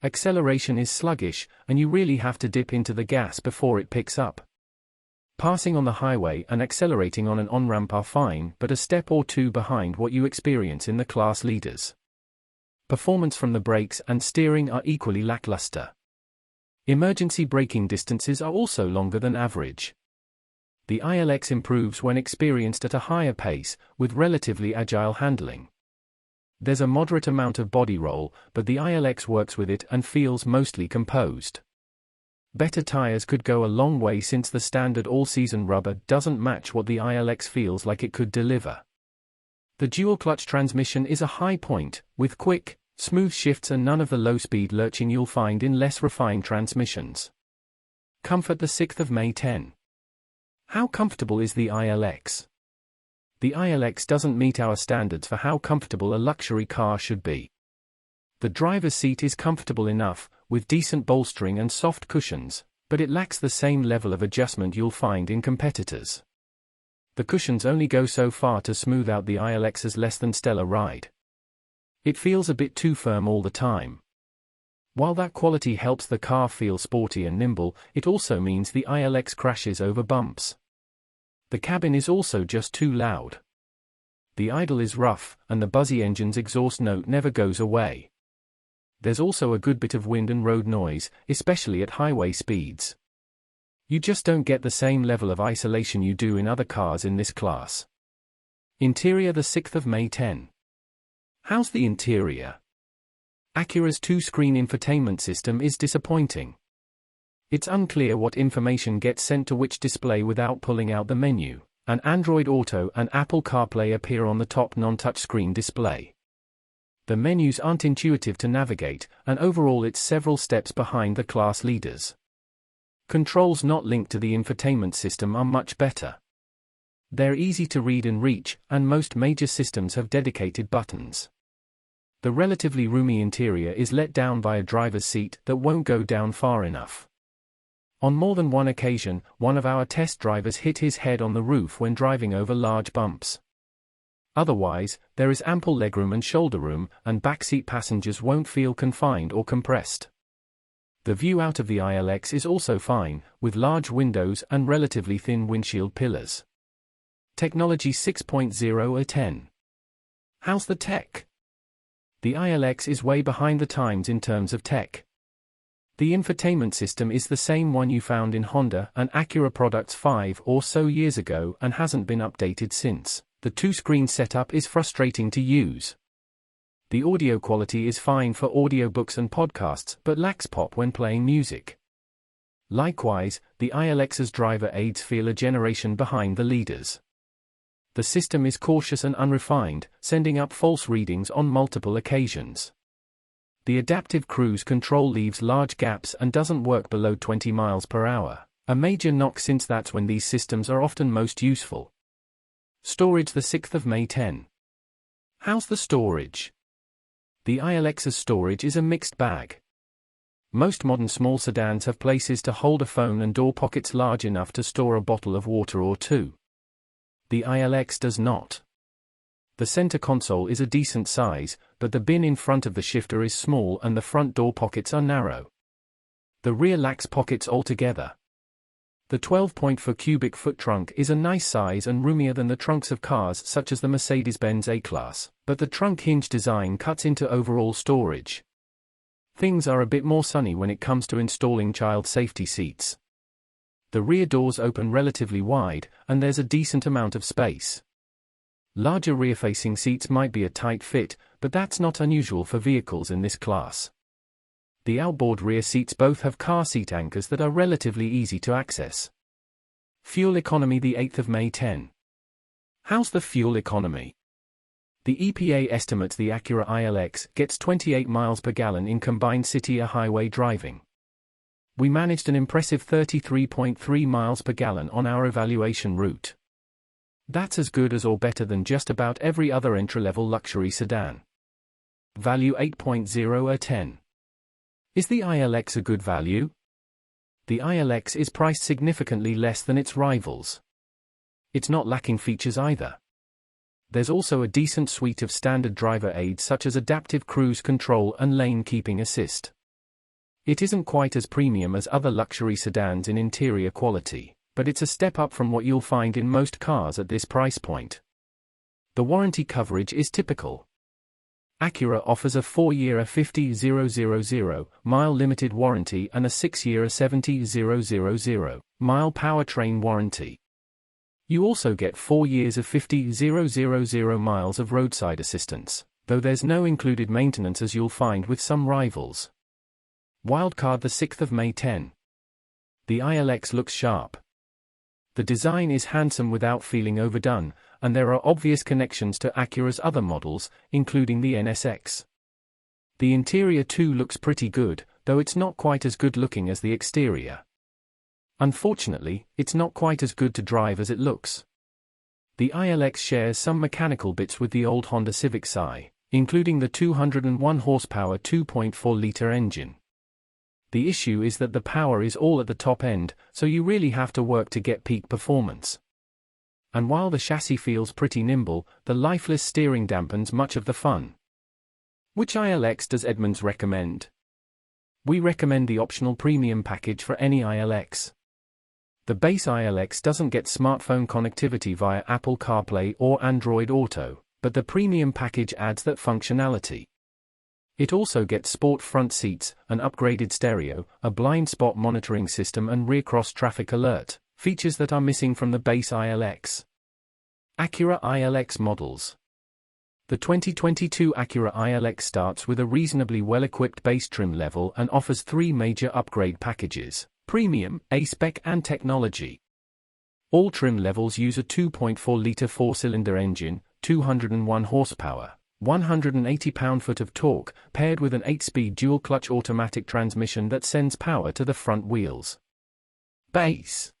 Acceleration is sluggish, and you really have to dip into the gas before it picks up. Passing on the highway and accelerating on an on-ramp are fine, but a step or two behind what you experience in the class leaders. Performance from the brakes and steering are equally lackluster. Emergency braking distances are also longer than average. The ILX improves when experienced at a higher pace, with relatively agile handling. There's a moderate amount of body roll, but the ILX works with it and feels mostly composed. Better tires could go a long way since the standard all-season rubber doesn't match what the ILX feels like it could deliver. The dual-clutch transmission is a high point, with quick, smooth shifts and none of the low-speed lurching you'll find in less refined transmissions. Comfort. The 6th of May 10. How comfortable is the ILX? The ILX doesn't meet our standards for how comfortable a luxury car should be. The driver's seat is comfortable enough, with decent bolstering and soft cushions, but it lacks the same level of adjustment you'll find in competitors. The cushions only go so far to smooth out the ILX's less than stellar ride. It feels a bit too firm all the time. While that quality helps the car feel sporty and nimble, it also means the ILX crashes over bumps. The cabin is also just too loud. The idle is rough, and the buzzy engine's exhaust note never goes away. There's also a good bit of wind and road noise, especially at highway speeds. You just don't get the same level of isolation you do in other cars in this class. Interior. The 6th of May 10. How's the interior? Acura's two-screen infotainment system is disappointing. It's unclear what information gets sent to which display without pulling out the menu, and Android Auto and Apple CarPlay appear on the top non-touchscreen display. The menus aren't intuitive to navigate, and overall it's several steps behind the class leaders. Controls not linked to the infotainment system are much better. They're easy to read and reach, and most major systems have dedicated buttons. The relatively roomy interior is let down by a driver's seat that won't go down far enough. On more than one occasion, one of our test drivers hit his head on the roof when driving over large bumps. Otherwise, there is ample legroom and shoulder room, and backseat passengers won't feel confined or compressed. The view out of the ILX is also fine, with large windows and relatively thin windshield pillars. Technology 6.0 of 10. How's the tech? The ILX is way behind the times in terms of tech. The infotainment system is the same one you found in Honda and Acura products 5 or so years ago and hasn't been updated since. The two-screen setup is frustrating to use. The audio quality is fine for audiobooks and podcasts but lacks pop when playing music. Likewise, the ILX's driver aids feel a generation behind the leaders. The system is cautious and unrefined, sending up false readings on multiple occasions. The adaptive cruise control leaves large gaps and doesn't work below 20 miles per hour, a major knock since that's when these systems are often most useful. Storage. The 6th of May 10. How's the storage? The ILX's storage is a mixed bag. Most modern small sedans have places to hold a phone and door pockets large enough to store a bottle of water or two. The ILX does not. The center console is a decent size, but the bin in front of the shifter is small and the front door pockets are narrow. The rear lacks pockets altogether. The 12.4 cubic foot trunk is a nice size and roomier than the trunks of cars such as the Mercedes-Benz A-Class, but the trunk hinge design cuts into overall storage. Things are a bit more sunny when it comes to installing child safety seats. The rear doors open relatively wide, and there's a decent amount of space. Larger rear-facing seats might be a tight fit, but that's not unusual for vehicles in this class. The outboard rear seats both have car seat anchors that are relatively easy to access. Fuel economy. The 8th of May 10. How's the fuel economy? The EPA estimates the Acura ILX gets 28 miles per gallon in combined city or highway driving. We managed an impressive 33.3 miles per gallon on our evaluation route. That's as good as or better than just about every other entry-level luxury sedan. Value. 8.0 of 10. Is the ILX a good value? The ILX is priced significantly less than its rivals. It's not lacking features either. There's also a decent suite of standard driver aids such as adaptive cruise control and lane keeping assist. It isn't quite as premium as other luxury sedans in interior quality, but it's a step up from what you'll find in most cars at this price point. The warranty coverage is typical. Acura offers a 4-year 50,000 mile limited warranty and a 6-year 70,000 mile powertrain warranty. You also get 4 years of 50,000 miles of roadside assistance, though there's no included maintenance as you'll find with some rivals. Wildcard the 6th of May 10. The ILX looks sharp. The design is handsome without feeling overdone, and there are obvious connections to Acura's other models, including the NSX. The interior too looks pretty good, though it's not quite as good looking as the exterior. Unfortunately, it's not quite as good to drive as it looks. The ILX shares some mechanical bits with the old Honda Civic Si, including the 201 horsepower 2.4-liter engine. The issue is that the power is all at the top end, so you really have to work to get peak performance. And while the chassis feels pretty nimble, the lifeless steering dampens much of the fun. Which ILX does Edmunds recommend? We recommend the optional premium package for any ILX. The base ILX doesn't get smartphone connectivity via Apple CarPlay or Android Auto, but the premium package adds that functionality. It also gets sport front seats, an upgraded stereo, a blind spot monitoring system and rear cross traffic alert, features that are missing from the base ILX. Acura ILX models. The 2022 Acura ILX starts with a reasonably well-equipped base trim level and offers 3 major upgrade packages: Premium, A-Spec and Technology. All trim levels use a 2.4-liter 4-cylinder engine, 201 horsepower, 180 pound-foot of torque, paired with an 8-speed dual-clutch automatic transmission that sends power to the front wheels. Base.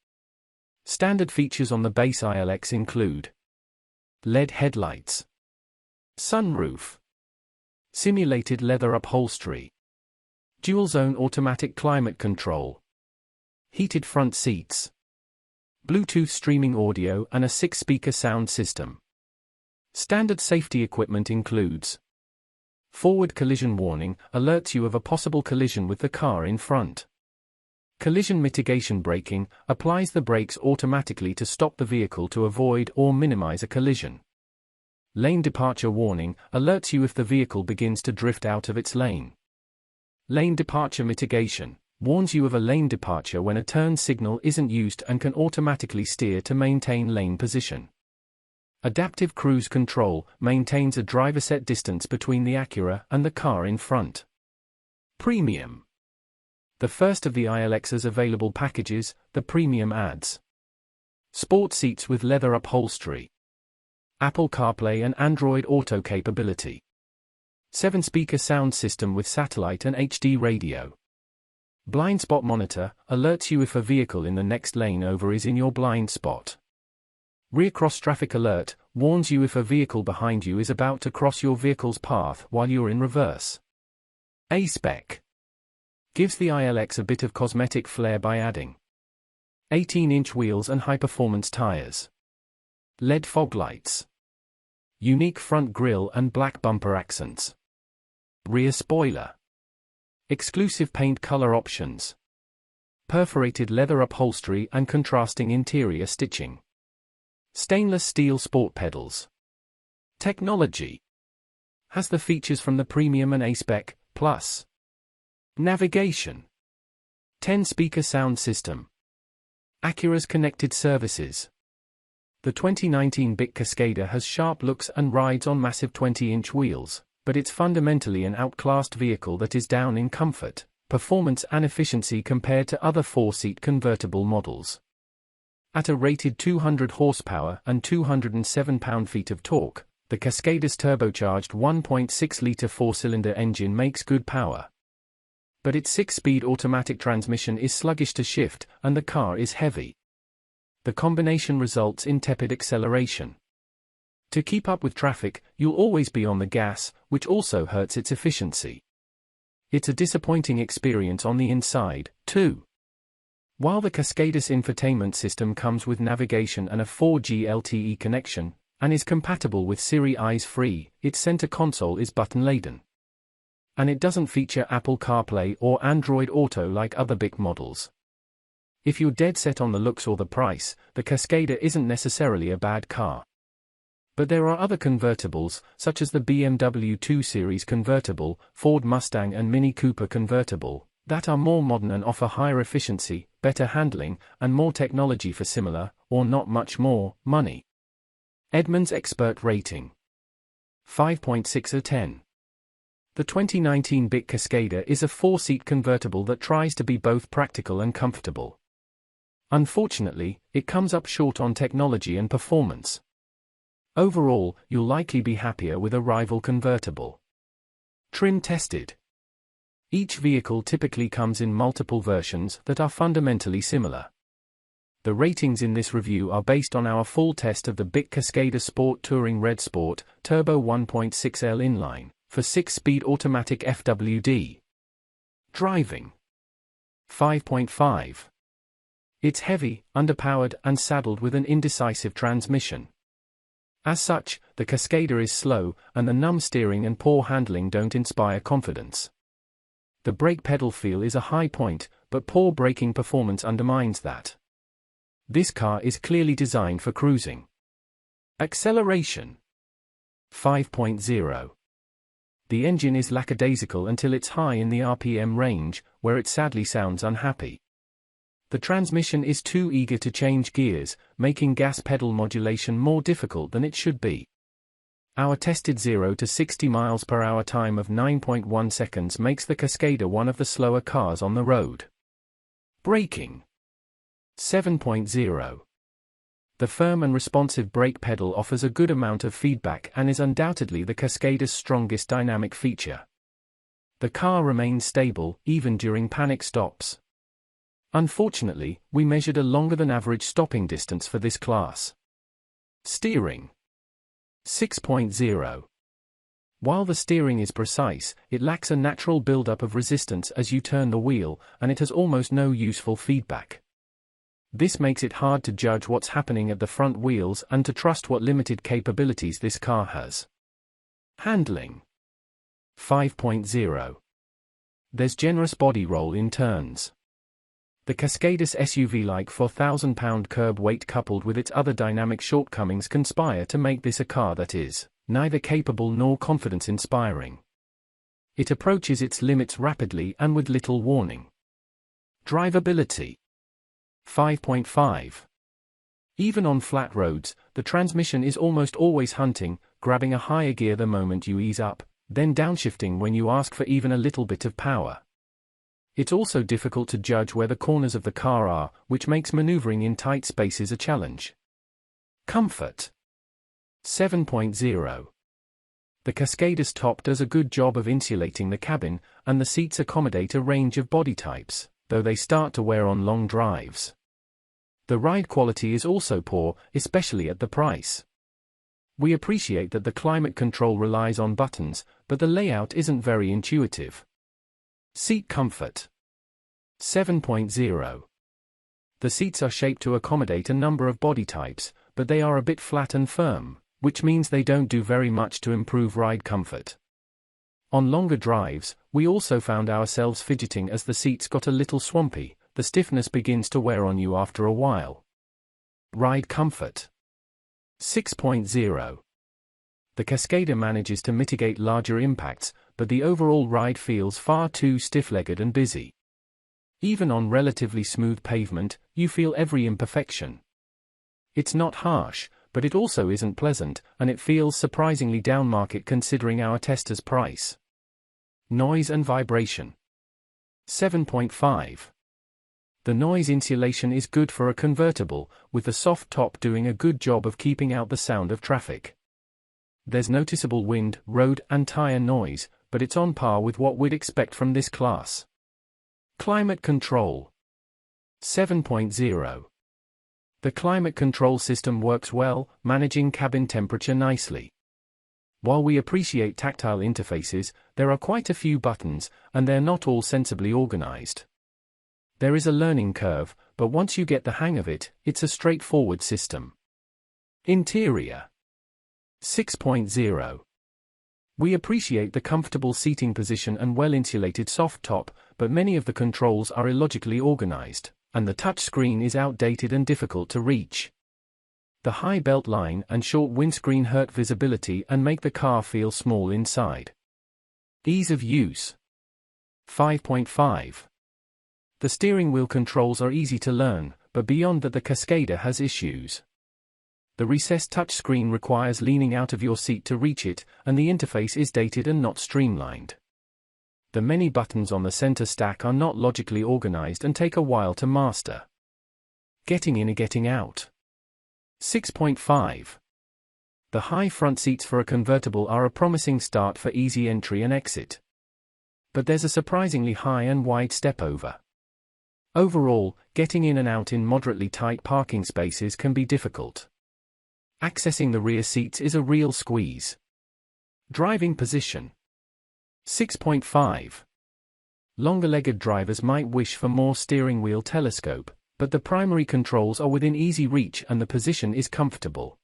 Standard features on the base ILX include LED headlights, sunroof, simulated leather upholstery, dual-zone automatic climate control, heated front seats, Bluetooth streaming audio and a 6-speaker sound system. Standard safety equipment includes forward collision warning, alerts you of a possible collision with the car in front. Collision mitigation braking, applies the brakes automatically to stop the vehicle to avoid or minimize a collision. Lane departure warning, alerts you if the vehicle begins to drift out of its lane. Lane departure mitigation, warns you of a lane departure when a turn signal isn't used and can automatically steer to maintain lane position. Adaptive cruise control, maintains a driver-set distance between the Acura and the car in front. Premium. The first of the ILX's available packages, the Premium adds sport seats with leather upholstery, Apple CarPlay and Android Auto capability, 7-speaker sound system with satellite and HD radio, blind spot monitor, alerts you if a vehicle in the next lane over is in your blind spot. Rear cross traffic alert, warns you if a vehicle behind you is about to cross your vehicle's path while you're in reverse. A-Spec. Gives the ILX a bit of cosmetic flair by adding 18-inch wheels and high-performance tires, LED fog lights, unique front grille and black bumper accents, rear spoiler, exclusive paint color options, perforated leather upholstery and contrasting interior stitching, stainless steel sport pedals. Technology. Has the features from the Premium and A-Spec, plus navigation, 10-speaker sound system, Acura's connected services. The 2019 Bic Cascadia has sharp looks and rides on massive 20-inch wheels, but it's fundamentally an outclassed vehicle that is down in comfort, performance and efficiency compared to other 4-seat convertible models. At a rated 200 horsepower and 207 pound-feet of torque, the Cascadia's turbocharged 1.6-liter 4-cylinder engine makes good power. But its 6-speed automatic transmission is sluggish to shift, and the car is heavy. The combination results in tepid acceleration. To keep up with traffic, you'll always be on the gas, which also hurts its efficiency. It's a disappointing experience on the inside, too. While the Cascadia's infotainment system comes with navigation and a 4G LTE connection, and is compatible with Siri Eyes Free, its center console is button-laden. And it doesn't feature Apple CarPlay or Android Auto like other big models. If you're dead set on the looks or the price, the Cascadia isn't necessarily a bad car. But there are other convertibles, such as the BMW 2 Series convertible, Ford Mustang and Mini Cooper convertible, that are more modern and offer higher efficiency, better handling, and more technology for similar, or not much more, money. Edmunds Expert Rating 5.6 out of 10. The 2019 BIC Cascadia is a 4-seat convertible that tries to be both practical and comfortable. Unfortunately, it comes up short on technology and performance. Overall, you'll likely be happier with a rival convertible. Trim tested. Each vehicle typically comes in multiple versions that are fundamentally similar. The ratings in this review are based on our full test of the BIC Cascadia Sport Touring Red Sport Turbo 1.6L inline for 6-speed automatic FWD. Driving 5.5. It's heavy, underpowered, and saddled with an indecisive transmission. As such, the Cascadia is slow, and the numb steering and poor handling don't inspire confidence. The brake pedal feel is a high point, but poor braking performance undermines that. This car is clearly designed for cruising. Acceleration 5.0. The engine is lackadaisical until it's high in the RPM range, where it sadly sounds unhappy. The transmission is too eager to change gears, making gas pedal modulation more difficult than it should be. Our tested 0 to 60 miles per hour time of 9.1 seconds makes the Cascadia one of the slower cars on the road. Braking 7.0. The firm and responsive brake pedal offers a good amount of feedback and is undoubtedly the Cascadia's strongest dynamic feature. The car remains stable, even during panic stops. Unfortunately, we measured a longer than average stopping distance for this class. Steering 6.0. While the steering is precise, it lacks a natural buildup of resistance as you turn the wheel, and it has almost no useful feedback. This makes it hard to judge what's happening at the front wheels and to trust what limited capabilities this car has. Handling 5.0. There's generous body roll in turns. The Cascadia's SUV-like 4,000-pound curb weight coupled with its other dynamic shortcomings conspire to make this a car that is neither capable nor confidence-inspiring. It approaches its limits rapidly and with little warning. Drivability 5.5. Even on flat roads, the transmission is almost always hunting, grabbing a higher gear the moment you ease up, then downshifting when you ask for even a little bit of power. It's also difficult to judge where the corners of the car are, which makes maneuvering in tight spaces a challenge. Comfort 7.0. The Cascadia's top does a good job of insulating the cabin, and the seats accommodate a range of body types, though they start to wear on long drives. The ride quality is also poor, especially at the price. We appreciate that the climate control relies on buttons, but the layout isn't very intuitive. Seat comfort 7.0. The seats are shaped to accommodate a number of body types, but they are a bit flat and firm, which means they don't do very much to improve ride comfort. On longer drives, we also found ourselves fidgeting as the seats got a little swampy. The stiffness begins to wear on you after a while. Ride comfort 6.0. The Cascadia manages to mitigate larger impacts, but the overall ride feels far too stiff-legged and busy. Even on relatively smooth pavement, you feel every imperfection. It's not harsh, but it also isn't pleasant, and it feels surprisingly downmarket considering our tester's price. Noise and vibration 7.5. The noise insulation is good for a convertible, with the soft top doing a good job of keeping out the sound of traffic. There's noticeable wind, road, and tire noise, but it's on par with what we'd expect from this class. Climate control 7.0. The climate control system works well, managing cabin temperature nicely. While we appreciate tactile interfaces, there are quite a few buttons, and they're not all sensibly organized. There is a learning curve, but once you get the hang of it, it's a straightforward system. Interior 6.0. We appreciate the comfortable seating position and well-insulated soft top, but many of the controls are illogically organized, and the touchscreen is outdated and difficult to reach. The high belt line and short windscreen hurt visibility and make the car feel small inside. Ease of use. 5.5. The steering wheel controls are easy to learn, but beyond that the Cascadia has issues. The recessed touchscreen requires leaning out of your seat to reach it, and the interface is dated and not streamlined. The many buttons on the center stack are not logically organized and take a while to master. Getting in and getting out. 6.5. The high front seats for a convertible are a promising start for easy entry and exit. But there's a surprisingly high and wide stepover. Overall, getting in and out in moderately tight parking spaces can be difficult. Accessing the rear seats is a real squeeze. Driving position. 6.5. Longer-legged drivers might wish for more steering wheel telescope, but the primary controls are within easy reach and the position is comfortable.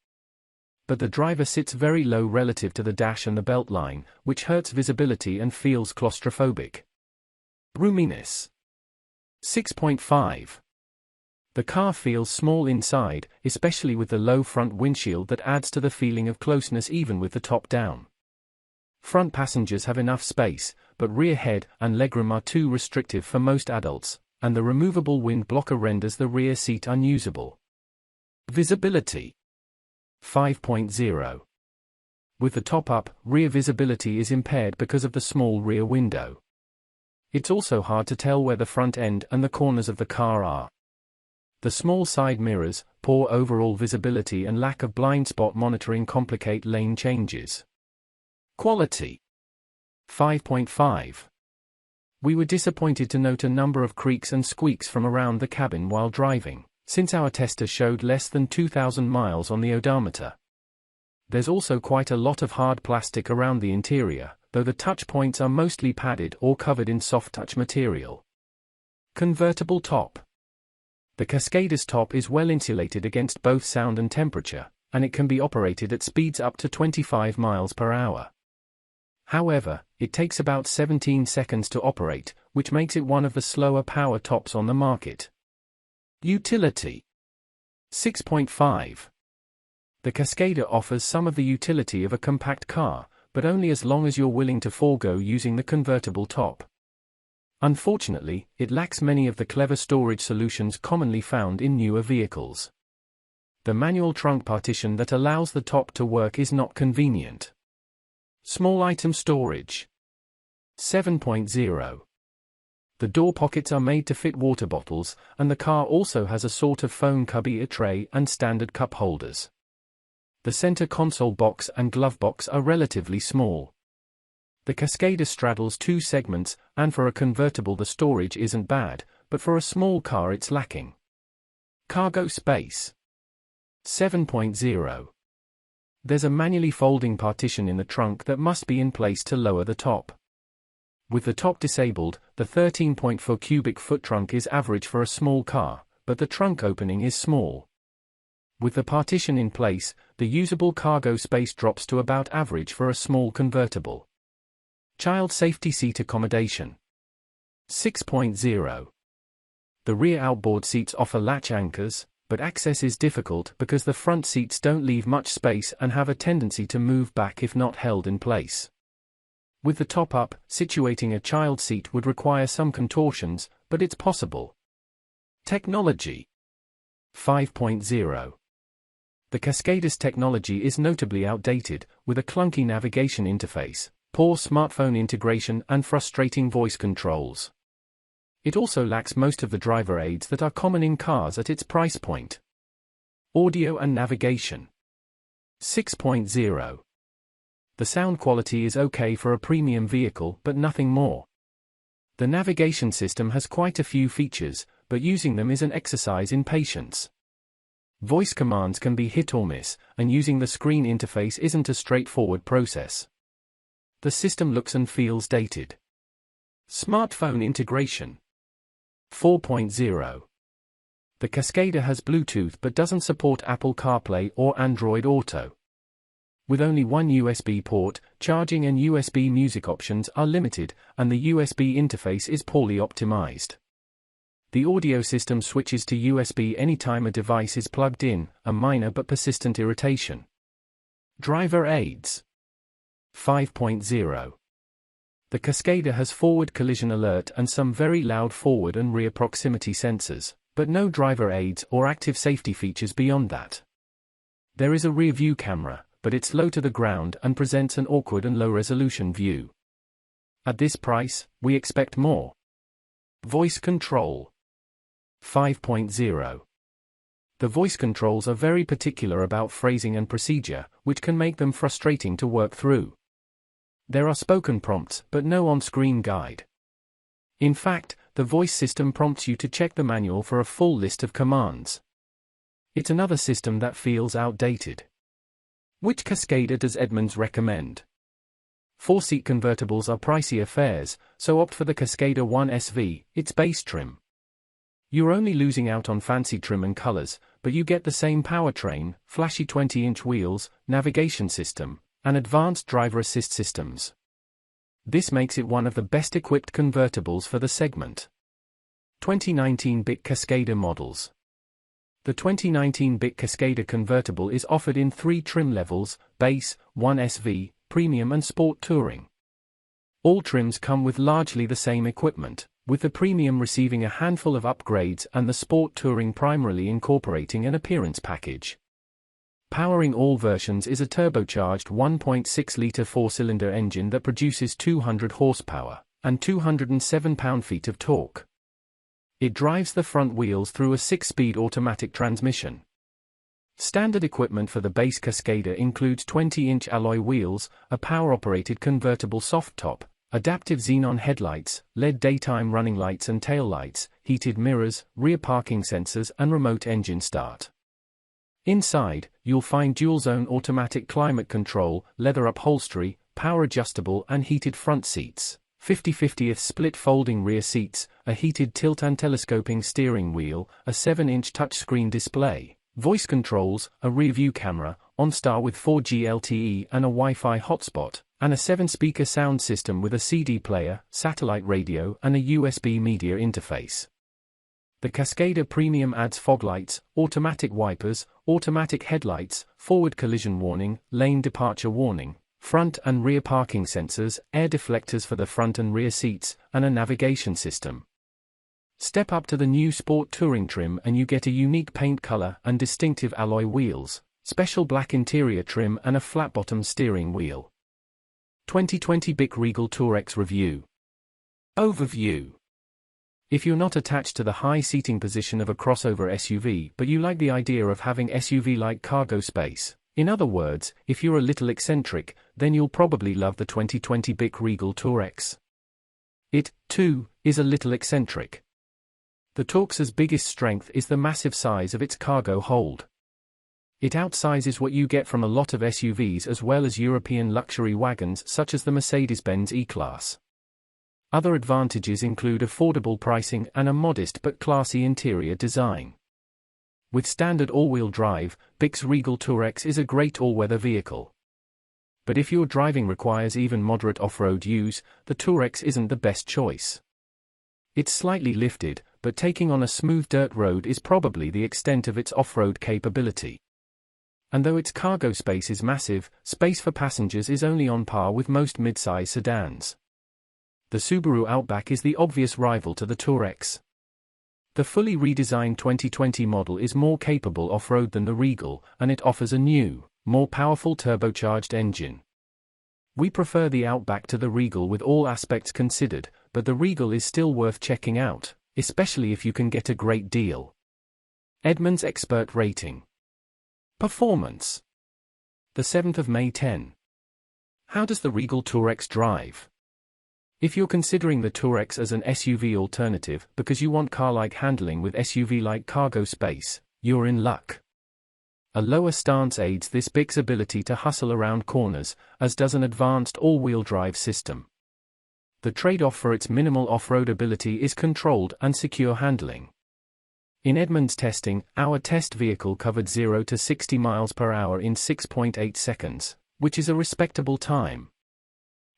But the driver sits very low relative to the dash and the belt line, which hurts visibility and feels claustrophobic. Roominess. 6.5. The car feels small inside, especially with the low front windshield that adds to the feeling of closeness even with the top down. Front passengers have enough space, but rear head and legroom are too restrictive for most adults, and the removable wind blocker renders the rear seat unusable. Visibility. 5.0. With the top up, rear visibility is impaired because of the small rear window. It's also hard to tell where the front end and the corners of the car are. The small side mirrors, poor overall visibility and lack of blind spot monitoring complicate lane changes. Quality. 5.5. We were disappointed to note a number of creaks and squeaks from around the cabin while driving, since our tester showed less than 2,000 miles on the odometer. There's also quite a lot of hard plastic around the interior, though the touch points are mostly padded or covered in soft touch material. Convertible top. The Cascadia's top is well insulated against both sound and temperature, and it can be operated at speeds up to 25 miles per hour. However, it takes about 17 seconds to operate, which makes it one of the slower power tops on the market. Utility. 6.5. The Cascadia offers some of the utility of a compact car, but only as long as you're willing to forego using the convertible top. Unfortunately, it lacks many of the clever storage solutions commonly found in newer vehicles. The manual trunk partition that allows the top to work is not convenient. Small item storage. 7.0. The door pockets are made to fit water bottles, and the car also has a sort of phone cubby tray and standard cup holders. The center console box and glove box are relatively small. The Cascadia straddles two segments, and for a convertible the storage isn't bad, but for a small car it's lacking. Cargo space. 7.0. There's a manually folding partition in the trunk that must be in place to lower the top. With the top disabled, the 13.4 cubic foot trunk is average for a small car, but the trunk opening is small. With the partition in place, the usable cargo space drops to about average for a small convertible. Child safety seat accommodation. 6.0. The rear outboard seats offer latch anchors, but access is difficult because the front seats don't leave much space and have a tendency to move back if not held in place. With the top up, situating a child seat would require some contortions, but it's possible. Technology. 5.0. The Cascadia's technology is notably outdated, with a clunky navigation interface, poor smartphone integration and frustrating voice controls. It also lacks most of the driver aids that are common in cars at its price point. Audio and navigation. 6.0. The sound quality is okay for a premium vehicle but nothing more. The navigation system has quite a few features, but using them is an exercise in patience. Voice commands can be hit or miss, and using the screen interface isn't a straightforward process. The system looks and feels dated. Smartphone integration. 4.0. The Cascadia has Bluetooth but doesn't support Apple CarPlay or Android Auto. With only one USB port, charging and USB music options are limited, and the USB interface is poorly optimized. The audio system switches to USB anytime a device is plugged in, a minor but persistent irritation. Driver aids. 5.0. The Cascader has forward collision alert and some very loud forward and rear proximity sensors, but no driver aids or active safety features beyond that. There is a rear view camera, but it's low to the ground and presents an awkward and low-resolution view. At this price, we expect more. Voice control. 5.0. The voice controls are very particular about phrasing and procedure, which can make them frustrating to work through. There are spoken prompts, but no on-screen guide. In fact, the voice system prompts you to check the manual for a full list of commands. It's another system that feels outdated. Which Cascader does Edmunds recommend? 4-seat convertibles are pricey affairs, so opt for the Cascader 1 SV, its base trim. You're only losing out on fancy trim and colors, but you get the same powertrain, flashy 20-inch wheels, navigation system, and advanced driver assist systems. This makes it one of the best-equipped convertibles for the segment. 2019 BIC Cascader models. The 2019 BIC Cascader convertible is offered in 3 trim levels: Base, 1SV, Premium and Sport Touring. All trims come with largely the same equipment, with the Premium receiving a handful of upgrades and the Sport Touring primarily incorporating an appearance package. Powering all versions is a turbocharged 1.6-litre 4-cylinder engine that produces 200 horsepower and 207 pound-feet of torque. It drives the front wheels through a 6-speed automatic transmission. Standard equipment for the base Cascader includes 20-inch alloy wheels, a power-operated convertible soft top, adaptive xenon headlights, LED daytime running lights and tail lights, heated mirrors, rear parking sensors and remote engine start. Inside, you'll find dual-zone automatic climate control, leather upholstery, power-adjustable and heated front seats, 50/50th split folding rear seats, a heated tilt and telescoping steering wheel, a 7-inch touchscreen display, voice controls, a rear-view camera, OnStar with 4G LTE and a Wi-Fi hotspot, and a 7-speaker sound system with a CD player, satellite radio and a USB media interface. The Cascader Premium adds fog lights, automatic wipers, automatic headlights, forward collision warning, lane departure warning, front and rear parking sensors, air deflectors for the front and rear seats, and a navigation system. Step up to the new Sport Touring trim and you get a unique paint color and distinctive alloy wheels, special black interior trim and a flat-bottom steering wheel. 2020 BIC Regal TourX Review. Overview. If you're not attached to the high seating position of a crossover SUV but you like the idea of having SUV-like cargo space, in other words, if you're a little eccentric, then you'll probably love the 2020 BIC Regal TourX. It, too, is a little eccentric. The TourX's biggest strength is the massive size of its cargo hold. It outsizes what you get from a lot of SUVs as well as European luxury wagons such as the Mercedes-Benz E-Class. Other advantages include affordable pricing and a modest but classy interior design. With standard all-wheel drive, BIC's Regal TourX is a great all-weather vehicle. But if your driving requires even moderate off-road use, the TourX isn't the best choice. It's slightly lifted, but taking on a smooth dirt road is probably the extent of its off-road capability. And though its cargo space is massive, space for passengers is only on par with most mid-size sedans. The Subaru Outback is the obvious rival to the TourX. The fully redesigned 2020 model is more capable off-road than the Regal, and it offers a new, more powerful turbocharged engine. We prefer the Outback to the Regal with all aspects considered, but the Regal is still worth checking out, especially if you can get a great deal. Edmunds Expert Rating. Performance. The 7th of May 10. How does the Regal TourX drive? If you're considering the TourX as an SUV alternative because you want car-like handling with SUV-like cargo space, you're in luck. A lower stance aids this BIC's ability to hustle around corners, as does an advanced all-wheel drive system. The trade-off for its minimal off-road ability is controlled and secure handling. In Edmunds testing, our test vehicle covered 0 to 60 miles per hour in 6.8 seconds, which is a respectable time.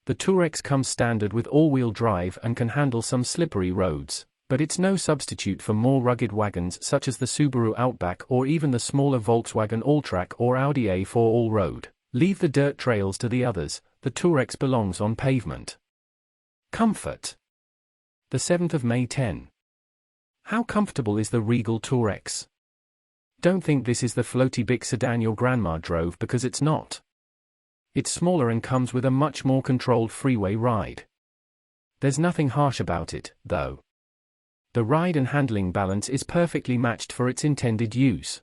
The Tourex comes standard with all-wheel drive and can handle some slippery roads, but it's no substitute for more rugged wagons such as the Subaru Outback or even the smaller Volkswagen Alltrack or Audi A4 Allroad. Leave the dirt trails to the others, the Tourex belongs on pavement. Comfort. The 7th of May 10. How comfortable is the Regal Tourex? Don't think this is the floaty big sedan your grandma drove, because it's not. It's smaller and comes with a much more controlled freeway ride. There's nothing harsh about it, though. The ride and handling balance is perfectly matched for its intended use.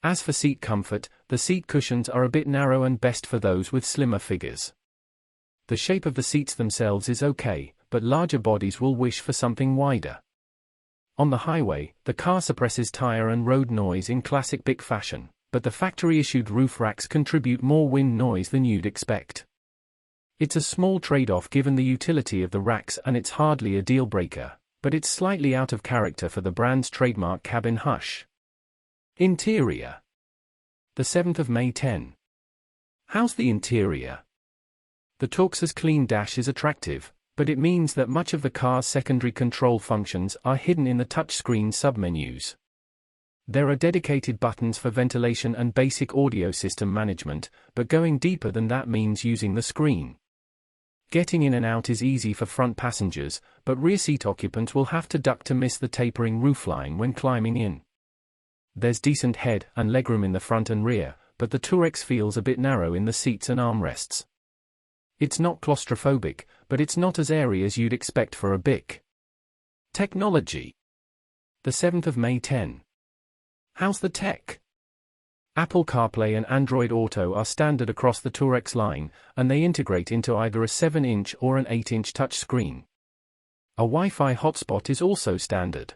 As for seat comfort, the seat cushions are a bit narrow and best for those with slimmer figures. The shape of the seats themselves is okay, but larger bodies will wish for something wider. On the highway, the car suppresses tire and road noise in classic BIC fashion, but the factory-issued roof racks contribute more wind noise than you'd expect. It's a small trade-off given the utility of the racks, and it's hardly a deal-breaker, but it's slightly out of character for the brand's trademark cabin hush. Interior. The 7th of May 10. How's the interior? The Toux's clean dash is attractive, but it means that much of the car's secondary control functions are hidden in the touchscreen submenus. There are dedicated buttons for ventilation and basic audio system management, but going deeper than that means using the screen. Getting in and out is easy for front passengers, but rear seat occupants will have to duck to miss the tapering roofline when climbing in. There's decent head and legroom in the front and rear, but the Tourex feels a bit narrow in the seats and armrests. It's not claustrophobic, but it's not as airy as you'd expect for a BIC. Technology. The 7th of May 10. How's the tech? Apple CarPlay and Android Auto are standard across the Tourex line, and they integrate into either a 7-inch or an 8-inch touchscreen. A Wi-Fi hotspot is also standard.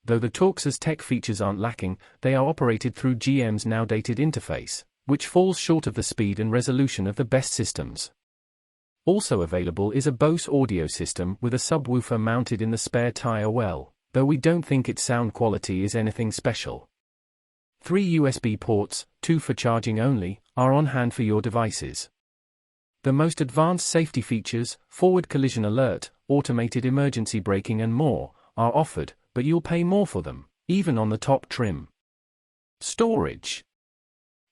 Though the Toux's tech features aren't lacking, they are operated through GM's now dated interface, which falls short of the speed and resolution of the best systems. Also available is a Bose audio system with a subwoofer mounted in the spare tire well, though we don't think its sound quality is anything special. 3 USB ports, 2 for charging only, are on hand for your devices. The most advanced safety features, forward collision alert, automated emergency braking and more, are offered, but you'll pay more for them, even on the top trim. Storage.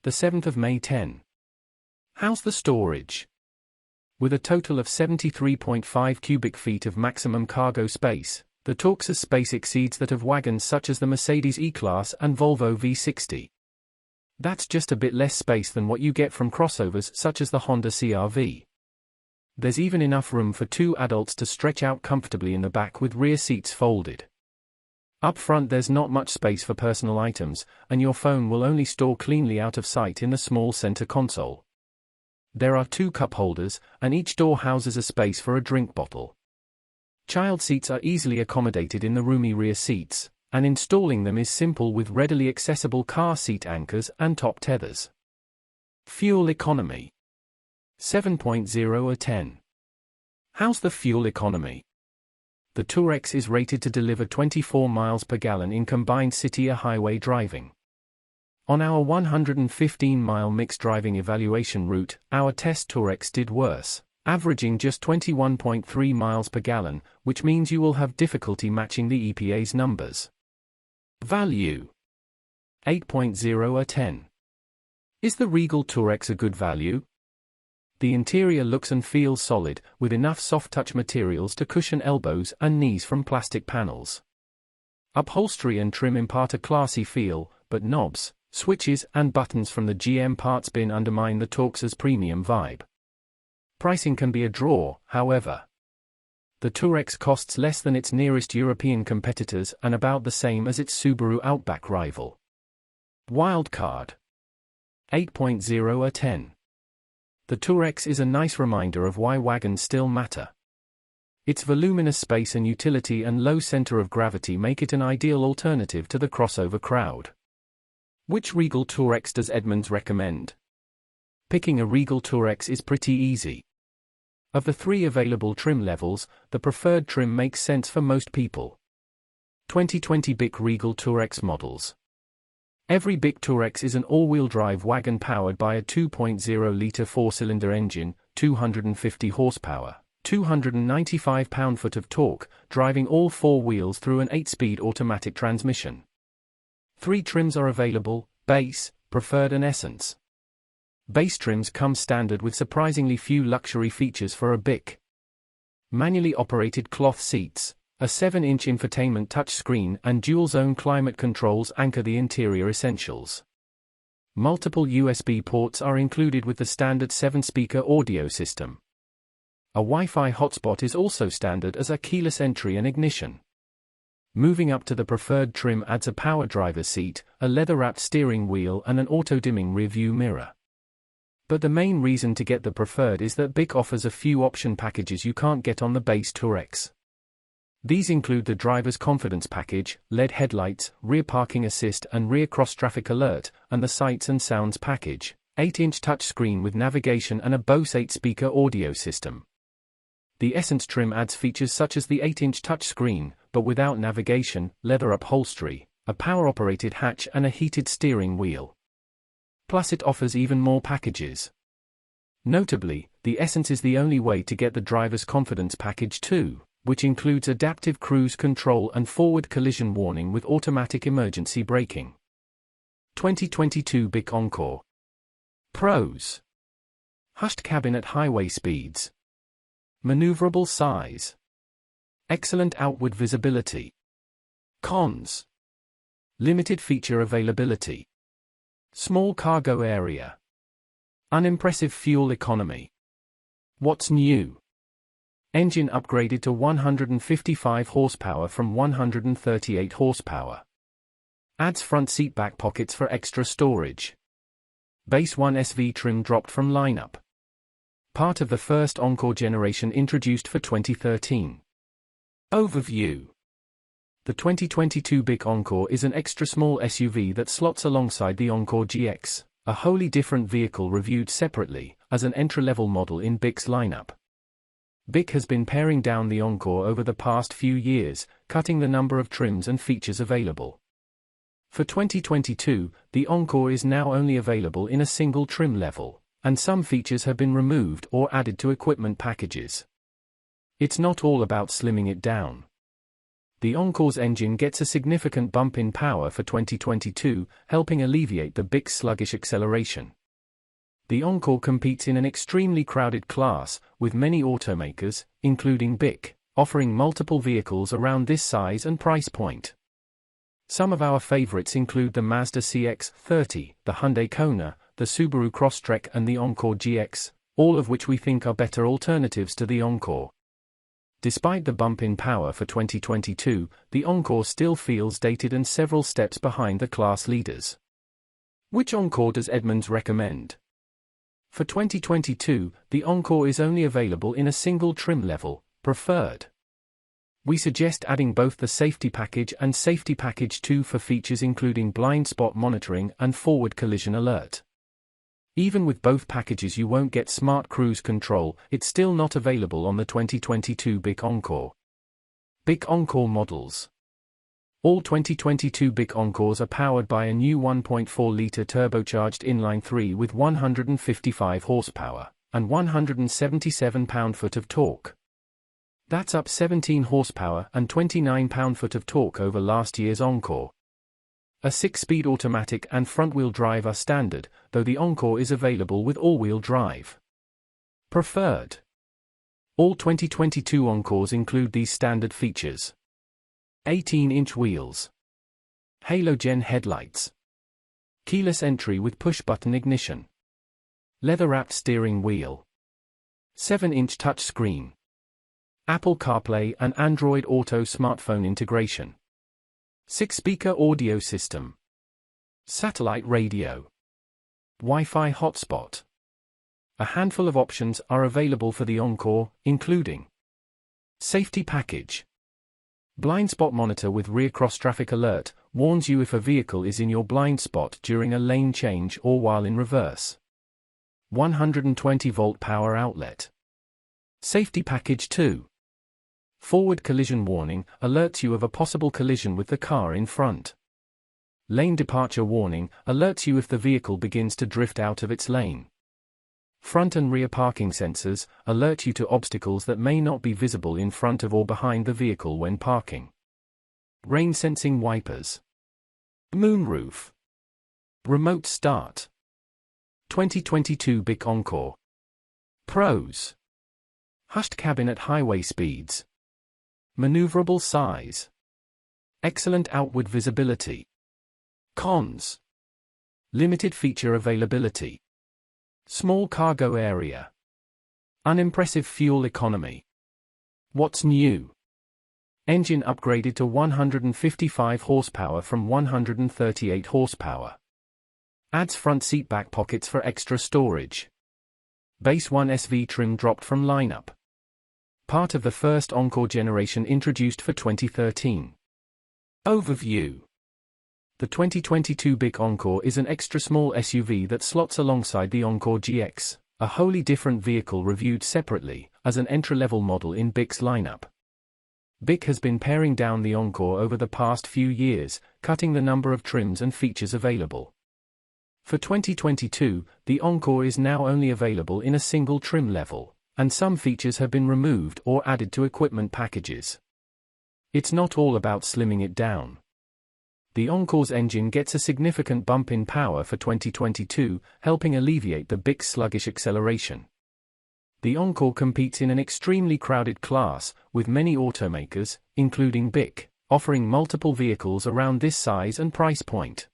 The 7th of May 10. How's the storage? With a total of 73.5 cubic feet of maximum cargo space, the Toux's space exceeds that of wagons such as the Mercedes E-Class and Volvo V60. That's just a bit less space than what you get from crossovers such as the Honda CR-V. There's even enough room for 2 adults to stretch out comfortably in the back with rear seats folded. Up front there's not much space for personal items, and your phone will only store cleanly out of sight in the small center console. There are 2 cup holders, and each door houses a space for a drink bottle. Child seats are easily accommodated in the roomy rear seats, and installing them is simple with readily accessible car seat anchors and top tethers. Fuel economy. 7.0 or 10. How's the fuel economy? The Tourex is rated to deliver 24 miles per gallon in combined city or highway driving. On our 115-mile mixed driving evaluation route, our test Tourex did worse, averaging just 21.3 miles per gallon, which means you will have difficulty matching the EPA's numbers. Value. 8.0 or 10. Is the Regal Tourex a good value? The interior looks and feels solid, with enough soft-touch materials to cushion elbows and knees from plastic panels. Upholstery and trim impart a classy feel, but knobs, switches and buttons from the GM parts bin undermine the Toux's premium vibe. Pricing can be a draw, however. The Tourex costs less than its nearest European competitors and about the same as its Subaru Outback rival. Wildcard. 8.0 or 10. The Tourex is a nice reminder of why wagons still matter. Its voluminous space and utility and low center of gravity make it an ideal alternative to the crossover crowd. Which Regal Tourex does Edmunds recommend? Picking a Regal Tourex is pretty easy. Of the 3 available trim levels, the preferred trim makes sense for most people. 2020 BIC Regal Tourex models. Every BIC Tourex is an all-wheel drive wagon powered by a 2.0-litre four-cylinder engine, 250 horsepower, 295 pound-foot of torque, driving all four wheels through an 8-speed automatic transmission. 3 trims are available: Base, Preferred and Essence. Base trims come standard with surprisingly few luxury features for a BIC. Manually operated cloth seats, a 7-inch infotainment touchscreen and dual-zone climate controls anchor the interior essentials. Multiple USB ports are included with the standard 7-speaker audio system. A Wi-Fi hotspot is also standard as a keyless entry and ignition. Moving up to the preferred trim adds a power driver's seat, a leather-wrapped steering wheel and an auto-dimming rear-view mirror. But the main reason to get the preferred is that BIC offers a few option packages you can't get on the base Tourex. These include the driver's confidence package, LED headlights, rear parking assist and rear cross-traffic alert, and the sights and sounds package, 8-inch touchscreen with navigation and a Bose 8-speaker audio system. The Essence trim adds features such as the 8-inch touchscreen, but without navigation, leather upholstery, a power-operated hatch and a heated steering wheel. Plus it offers even more packages. Notably, the Essence is the only way to get the driver's confidence package too, which includes adaptive cruise control and forward collision warning with automatic emergency braking. 2022 BIC Encore. Pros: hushed cabin at highway speeds. Maneuverable size. Excellent outward visibility. Cons: limited feature availability. Small cargo area. Unimpressive fuel economy. What's new? Engine upgraded to 155 horsepower from 138 horsepower. Adds front seat back pockets for extra storage. Base 1 SV trim dropped from lineup. Part of the first Encore generation introduced for 2013. Overview. The 2022 BIC Encore is an extra small SUV that slots alongside the Encore GX, a wholly different vehicle reviewed separately, as an entry-level model in BIC's lineup. BIC has been paring down the Encore over the past few years, cutting the number of trims and features available. For 2022, the Encore is now only available in a single trim level, and some features have been removed or added to equipment packages. It's not all about slimming it down. The Encore's engine gets a significant bump in power for 2022, helping alleviate the BIC's sluggish acceleration. The Encore competes in an extremely crowded class, with many automakers, including BIC, offering multiple vehicles around this size and price point. Some of our favorites include the Mazda CX-30, the Hyundai Kona, the Subaru Crosstrek and the Encore GX, all of which we think are better alternatives to the Encore. Despite the bump in power for 2022, the Encore still feels dated and several steps behind the class leaders. Which Encore does Edmunds recommend? For 2022, the Encore is only available in a single trim level, Preferred. We suggest adding both the Safety Package and Safety Package 2 for features including blind spot monitoring and forward collision alert. Even with both packages you won't get Smart Cruise Control, it's still not available on the 2022 BIC Encore. BIC Encore models. All 2022 BIC Encores are powered by a new 1.4-litre turbocharged inline-3 with 155 horsepower and 177 pound-foot of torque. That's up 17 horsepower and 29 pound-foot of torque over last year's Encore. A 6-speed automatic and front-wheel drive are standard, though the Encore is available with all-wheel drive. Preferred. All 2022 Encores include these standard features. 18-inch wheels. Halogen headlights. Keyless entry with push-button ignition. Leather-wrapped steering wheel. 7-inch touchscreen. Apple CarPlay and Android Auto smartphone integration. 6-speaker audio system. Satellite radio. Wi-Fi hotspot. A handful of options are available for the Encore, including Safety Package. Blind spot monitor with rear cross-traffic alert, warns you if a vehicle is in your blind spot during a lane change or while in reverse. 120-volt power outlet. Safety Package 2. Forward collision warning, alerts you of a possible collision with the car in front. Lane departure warning alerts you if the vehicle begins to drift out of its lane. Front and rear parking sensors alert you to obstacles that may not be visible in front of or behind the vehicle when parking. Rain sensing wipers. Moonroof. Remote start. 2022 Bic Encore. Pros. Hushed cabin at highway speeds. Maneuverable size. Excellent outward visibility. Cons. Limited feature availability. Small cargo area. Unimpressive fuel economy. What's new? Engine upgraded to 155 horsepower from 138 horsepower. Adds front seat back pockets for extra storage. Base 1 SV trim dropped from lineup. Part of the first Encore generation introduced for 2013. Overview. The 2022 Bic Encore is an extra small SUV that slots alongside the Encore GX, a wholly different vehicle reviewed separately, as an entry-level model in Bic's lineup. Bic has been paring down the Encore over the past few years, cutting the number of trims and features available. For 2022, the Encore is now only available in a single trim level, and some features have been removed or added to equipment packages. It's not all about slimming it down. The Encore's engine gets a significant bump in power for 2022, helping alleviate the Bic's sluggish acceleration. The Encore competes in an extremely crowded class, with many automakers, including Bic, offering multiple vehicles around this size and price point.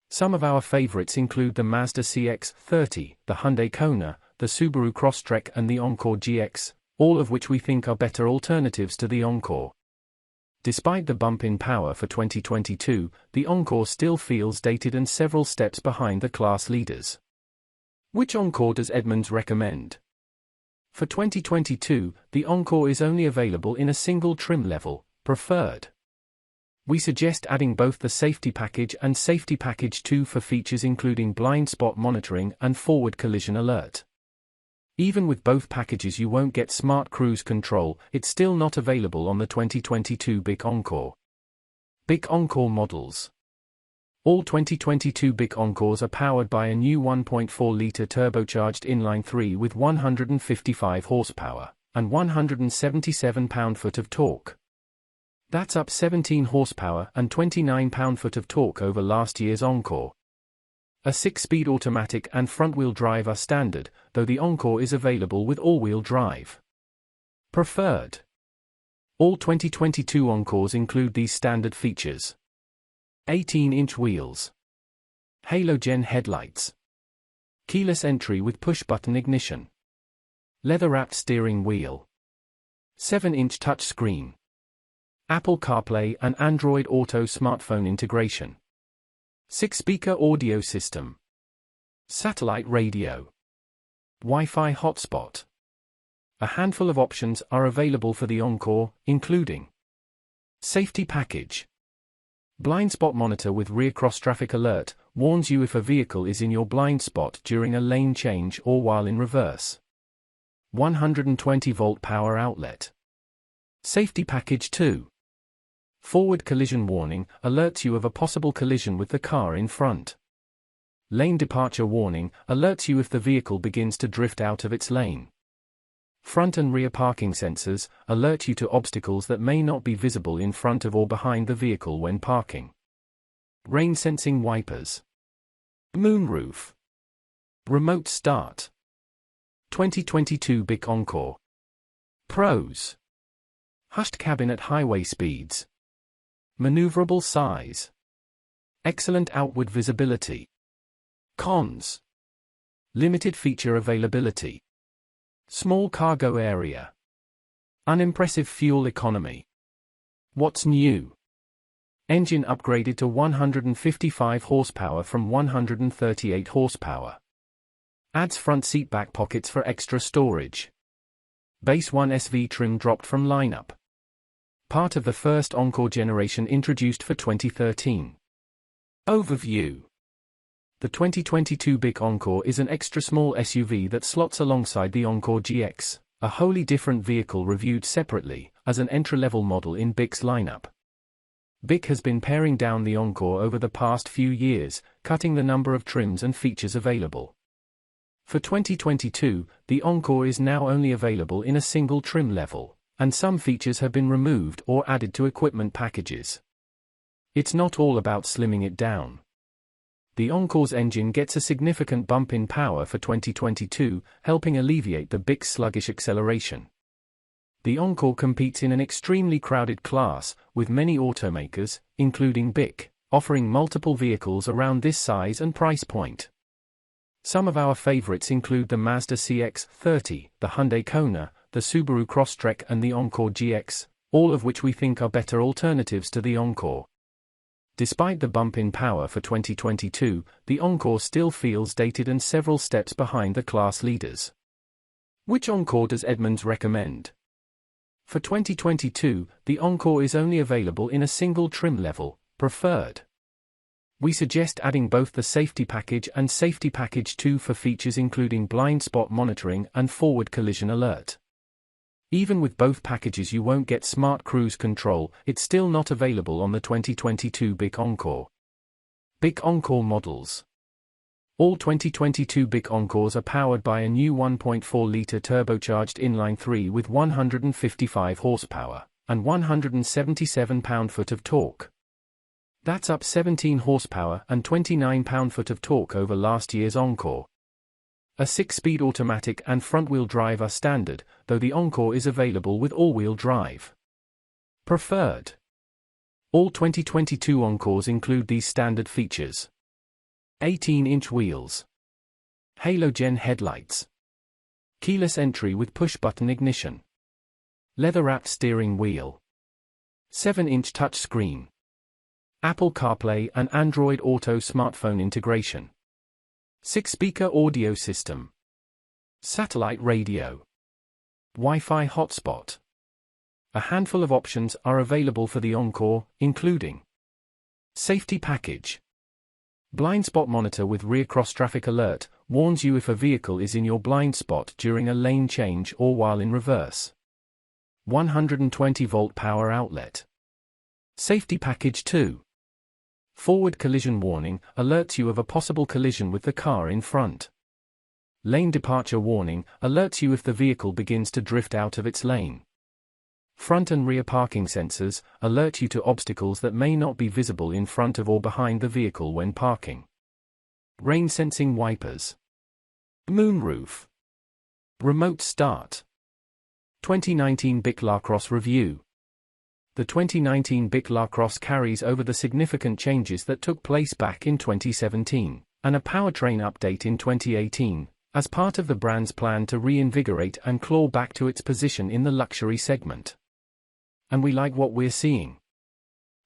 Some of our favorites include the Mazda CX-30, the Hyundai Kona, the Subaru Crosstrek and the Encore GX, all of which we think are better alternatives to the Encore. Despite the bump in power for 2022, the Encore still feels dated and several steps behind the class leaders. Which Encore does Edmunds recommend? For 2022, the Encore is only available in a single trim level, Preferred. We suggest adding both the Safety Package and Safety Package 2 for features including blind spot monitoring and forward collision alert. Even with both packages you won't get smart cruise control, it's still not available on the 2022 Bic Encore. Bic Encore models. All 2022 Bic Encores are powered by a new 1.4-litre turbocharged inline-3 with 155 horsepower and 177 pound-foot of torque. That's up 17 horsepower and 29 pound-foot of torque over last year's Encore. A 6-speed automatic and front-wheel drive are standard, though the Encore is available with all-wheel drive. Preferred. All 2022 Encores include these standard features. 18-inch wheels. Halogen headlights. Keyless entry with push-button ignition. Leather-wrapped steering wheel. 7-inch touchscreen. Apple CarPlay and Android Auto smartphone integration. 6-speaker audio system. Satellite radio. Wi-Fi hotspot. A handful of options are available for the Encore, including Safety Package. Blind spot monitor with rear cross-traffic alert, warns you if a vehicle is in your blind spot during a lane change or while in reverse. 120-volt power outlet. Safety Package 2. Forward collision warning, alerts you of a possible collision with the car in front. Lane departure warning, alerts you if the vehicle begins to drift out of its lane. Front and rear parking sensors, alert you to obstacles that may not be visible in front of or behind the vehicle when parking. Rain sensing wipers. Moonroof. Remote start. 2022 Bic Encore. Pros. Hushed cabin at highway speeds. Maneuverable size. Excellent outward visibility. Cons. Limited feature availability. Small cargo area. Unimpressive fuel economy. What's new? Engine upgraded to 155 horsepower from 138 horsepower. Adds front seat back pockets for extra storage. Base 1 SV trim dropped from lineup. Part of the first Encore generation introduced for 2013. Overview. The 2022 Bic Encore is an extra small SUV that slots alongside the Encore GX, a wholly different vehicle reviewed separately, as an entry-level model in Bic's lineup. BIC has been paring down the Encore over the past few years, cutting the number of trims and features available. For 2022, the Encore is now only available in a single trim level, and some features have been removed or added to equipment packages. It's not all about slimming it down. The Encore's engine gets a significant bump in power for 2022, helping alleviate the BIC's sluggish acceleration. The Encore competes in an extremely crowded class, with many automakers, including BIC, offering multiple vehicles around this size and price point. Some of our favorites include the Mazda CX-30, the Hyundai Kona, the Subaru Crosstrek and the Encore GX, all of which we think are better alternatives to the Encore. Despite the bump in power for 2022, the Encore still feels dated and several steps behind the class leaders. Which Encore does Edmunds recommend? For 2022, the Encore is only available in a single trim level, Preferred. We suggest adding both the Safety Package and Safety Package 2 for features including blind spot monitoring and forward collision alert. Even with both packages you won't get Smart Cruise Control, it's still not available on the 2022 BIC Encore. BIC Encore models. All 2022 BIC Encores are powered by a new 1.4-litre turbocharged inline-3 with 155 horsepower and 177 pound-foot of torque. That's up 17 horsepower and 29 pound-foot of torque over last year's Encore. A 6-speed automatic and front-wheel drive are standard, though the Encore is available with all-wheel drive. Preferred. All 2022 Encores include these standard features. 18-inch wheels. Halogen headlights. Keyless entry with push-button ignition. Leather-wrapped steering wheel. 7-inch touchscreen. Apple CarPlay and Android Auto smartphone integration. 6-speaker audio system. Satellite radio. Wi-Fi hotspot. A handful of options are available for the Encore, including Safety Package. Blind spot monitor with rear cross-traffic alert, warns you if a vehicle is in your blind spot during a lane change or while in reverse. 120-volt power outlet. Safety Package 2. Forward collision warning, alerts you of a possible collision with the car in front. Lane departure warning, alerts you if the vehicle begins to drift out of its lane. Front and rear parking sensors, alert you to obstacles that may not be visible in front of or behind the vehicle when parking. Rain sensing wipers. Moonroof. Remote start. 2019 BIC Lacrosse Review. The 2019 BIC Lacrosse carries over the significant changes that took place back in 2017, and a powertrain update in 2018, as part of the brand's plan to reinvigorate and claw back to its position in the luxury segment. And we like what we're seeing.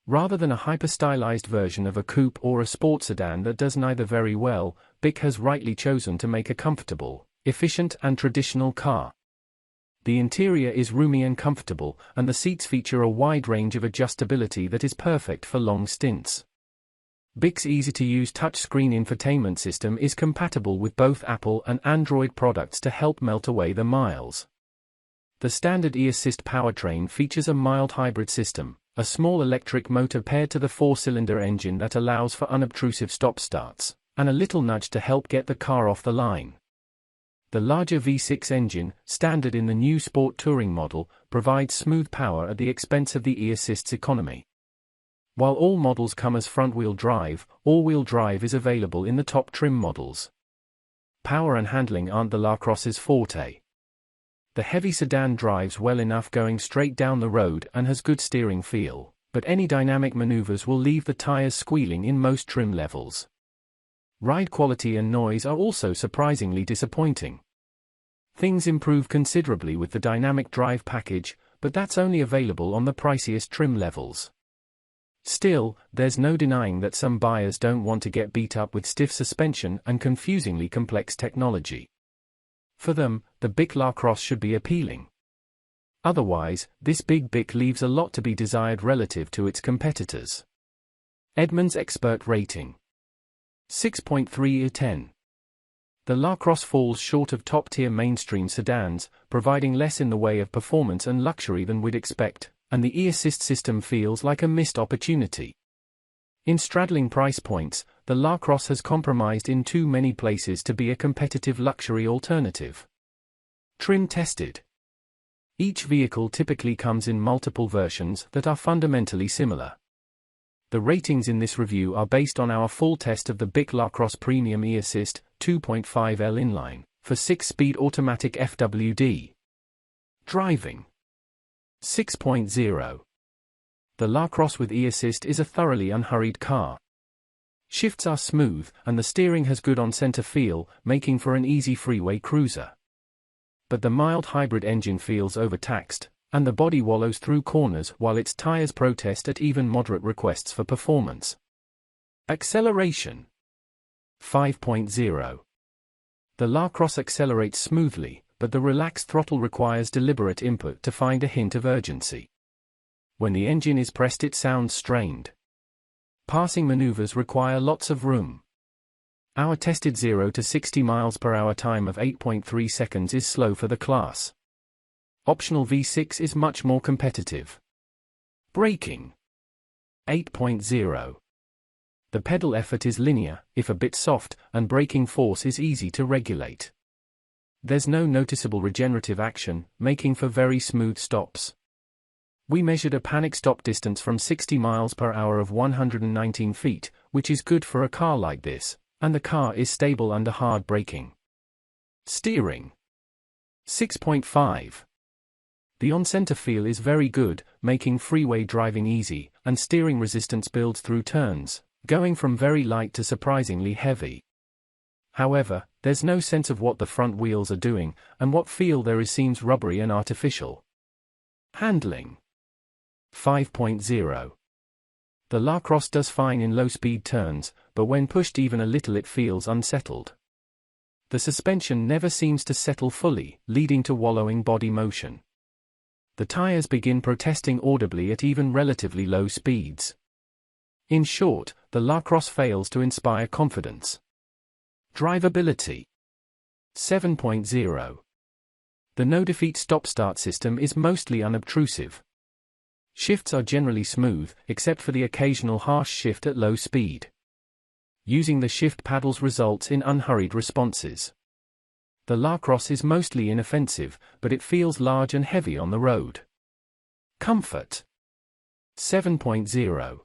Rather than a hyper-stylized version of a coupe or a sports sedan that does neither very well, BIC has rightly chosen to make a comfortable, efficient and traditional car. The interior is roomy and comfortable, and the seats feature a wide range of adjustability that is perfect for long stints. BIC's easy-to-use touchscreen infotainment system is compatible with both Apple and Android products to help melt away the miles. The standard e-assist powertrain features a mild hybrid system, a small electric motor paired to the 4-cylinder engine that allows for unobtrusive stop-starts, and a little nudge to help get the car off the line. The larger V6 engine, standard in the new Sport Touring model, provides smooth power at the expense of the e-assist's economy. While all models come as front-wheel drive, all-wheel drive is available in the top trim models. Power and handling aren't the Lacrosse's forte. The heavy sedan drives well enough going straight down the road and has good steering feel, but any dynamic maneuvers will leave the tires squealing in most trim levels. Ride quality and noise are also surprisingly disappointing. Things improve considerably with the dynamic drive package, but that's only available on the priciest trim levels. Still, there's no denying that some buyers don't want to get beat up with stiff suspension and confusingly complex technology. For them, the BIC Lacrosse should be appealing. Otherwise, this big BIC leaves a lot to be desired relative to its competitors. Edmunds Expert Rating 6.3/10. The Lacrosse falls short of top-tier mainstream sedans, providing less in the way of performance and luxury than we'd expect, and the e-assist system feels like a missed opportunity. In straddling price points, the LaCrosse has compromised in too many places to be a competitive luxury alternative. Trim tested. Each vehicle typically comes in multiple versions that are fundamentally similar. The ratings in this review are based on our full test of the BIC LaCrosse Premium e-Assist 2.5L inline for 6-speed automatic FWD. Driving. 6.0. The LaCrosse with e-Assist is a thoroughly unhurried car. Shifts are smooth, and the steering has good on-center feel, making for an easy freeway cruiser. But the mild hybrid engine feels overtaxed, and the body wallows through corners while its tires protest at even moderate requests for performance. Acceleration. 5.0. The LaCrosse accelerates smoothly, but the relaxed throttle requires deliberate input to find a hint of urgency. When the engine is pressed, it sounds strained. Passing maneuvers require lots of room. Our tested 0 to 60 miles per hour time of 8.3 seconds is slow for the class. Optional V6 is much more competitive. Braking. 8.0. The pedal effort is linear, if a bit soft, and braking force is easy to regulate. There's no noticeable regenerative action, making for very smooth stops. We measured a panic stop distance from 60 miles per hour of 119 feet, which is good for a car like this, and the car is stable under hard braking. Steering. 6.5. The on-center feel is very good, making freeway driving easy, and steering resistance builds through turns, going from very light to surprisingly heavy. However, there's no sense of what the front wheels are doing, and what feel there is seems rubbery and artificial. Handling. 5.0. The LaCrosse does fine in low-speed turns, but when pushed even a little it feels unsettled. The suspension never seems to settle fully, leading to wallowing body motion. The tires begin protesting audibly at even relatively low speeds. In short, the LaCrosse fails to inspire confidence. Drivability. 7.0. The no-defeat stop-start system is mostly unobtrusive. Shifts are generally smooth, except for the occasional harsh shift at low speed. Using the shift paddles results in unhurried responses. The LaCrosse is mostly inoffensive, but it feels large and heavy on the road. Comfort. 7.0.